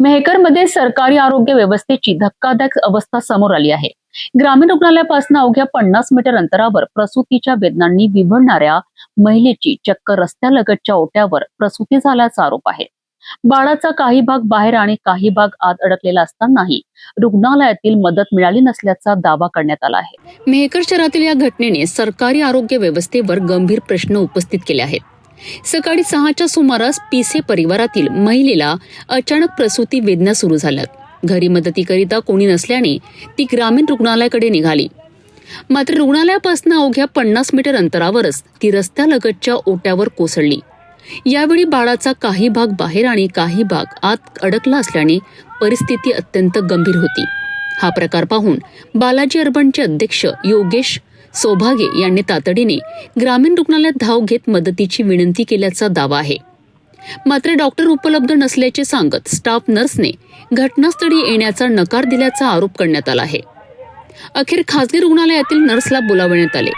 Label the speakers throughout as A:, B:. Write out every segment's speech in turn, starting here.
A: मेहकरमध्ये सरकारी आरोग्य व्यवस्थेची धक्कादायक अवस्था समोर आली आहे. ग्रामीण रुग्णालयापासून अवघ्या 50 मीटर अंतरावर प्रसूतीच्या वेदनांनी विव्हळणाऱ्या महिलेची चक्क रस्त्यालगतच्या ओट्यावर प्रसूती झाल्याचा आरोप आहे. बाळाचा काही भाग बाहेर आणि काही भाग आत अडकलेला असतानाही रुग्णालयातील मदत मिळाली नसल्याचा दावा करण्यात आला आहे. मेहकर शहरातील या घटनेने सरकारी आरोग्य व्यवस्थेवर गंभीर प्रश्न उपस्थित केले आहेत. सकाळी 6च्या सुमारास पिसे परिवारातील महिलेला अचानक प्रसूती वेदना सुरू झाल्यात. घरी मदतीकरिता कोणी नसल्याने ती ग्रामीण रुग्णालयाकडे निघाली. मात्र रुग्णालयापासून अवघ्या 50 मीटर अंतरावरच ती रस्त्यालगतच्या ओट्यावर कोसळली. यावेळी बाळाचा काही भाग बाहेर आणि काही भाग आत अडकला असल्याने परिस्थिती अत्यंत गंभीर होती. हा प्रकार पाहून बालाजी अर्बनचे अध्यक्ष योगेश सौभागे यांनी तातडीने ग्रामीण रुग्णालयात धाव घेत मदतीची विनंती केल्याचा दावा आहे. मात्र डॉक्टर उपलब्ध नसल्याचे सांगत स्टाफ नर्सने घटनास्थळी येण्याचा नकार दिल्याचा आरोप करण्यात आला आहे. अखेर खासगी रुग्णालयातील नर्सला बोलावण्यात आले.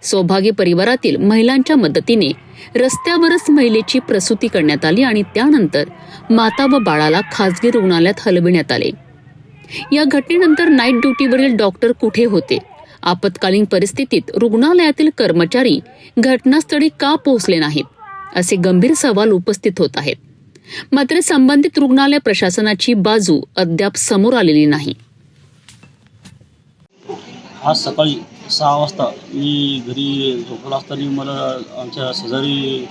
A: सौभाग्य परिवारातील महिलांच्या मदतीने रस्त्यावरच महिलेची प्रसूती करण्यात आली आणि त्यानंतर माता व बाळाला खासगी रुग्णालयात हलविण्यात आले. या घटनेनंतर नाईट ड्युटीवरील डॉक्टर कुठे होते? आपत्कालीन परिस्थितीत रुग्णालयातील कर्मचारी घटनास्थळी का पोहोचले नाहीत, असे गंभीर सवाल उपस्थित होत आहेत. मात्र संबंधित रुग्णालय प्रशासनाची बाजू अद्याप समोर आलेली नाही.
B: आज सकाळी 6 वाजता मी घरी झोपला असताना मला आमच्या शेजारी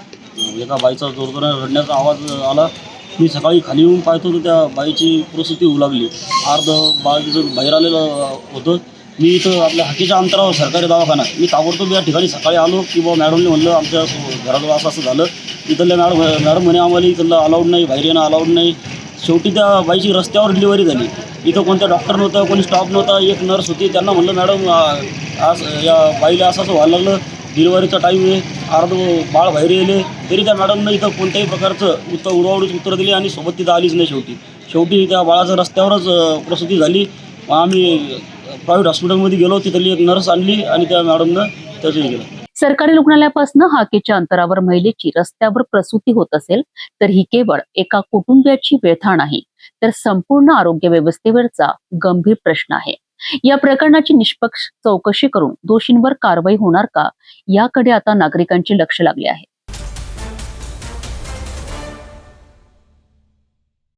B: एका बाईचा जोरदार रडण्याचा आवाज आला. मी सकाळी खाली येऊन पाहतो तर त्या बाईची प्रसूती होऊ लागली. बाळ तिचं बाहेर आलेलं होतं. मी इथं आपल्या हाकेच्या अंतरावर सरकारी दवाखाना मी ताबडतोब या ठिकाणी सकाळी आलो की मॅडमने म्हणलं आमच्या घराजवळ असं झालं. इथल्या मॅडम म्हणे आम्हाला इथलं अलाउड नाही, बाहेर येणं अलाउड नाही. शेवटी त्या बाईची रस्त्यावर डिलिव्हरी झाली. इथं कोणत्या डॉक्टर नव्हता, कोणी स्टाफ नव्हता. एक नर्स होती. त्यांना म्हणलं मॅडम आज या बाईला असं व्हायला लागलं, डिलिव्हरीचा टाईम आहे, बाळ बाहेर येले. तरी त्या मॅडमनं इथं कोणत्याही प्रकारचं उडवाउडीच उत्तर दिली आणि सोबत तिथं आलीच नाही. शेवटी त्या बाळाच्या रस्त्यावरच प्रसूती झाली. आम्ही प्रायव्हेट हॉस्पिटलमध्ये गेलो. तिथली एक नर्स आणली आणि त्या मॅडमनं त्याचं हे केलं.
A: सरकारी रुग्णालयापासून हाकेच्या अंतरावर महिलेची रस्त्यावर प्रसूती होत असेल तर ही केवळ एका कुटुंबियाची व्यथा नाही, तर संपूर्ण आरोग्य व्यवस्थेवरचा गंभीर प्रश्न आहे. या प्रकरणाची निष्पक्ष चौकशी करून दोषींवर कारवाई होणार का, याकडे आता नागरिकांचे लक्ष लागले आहे.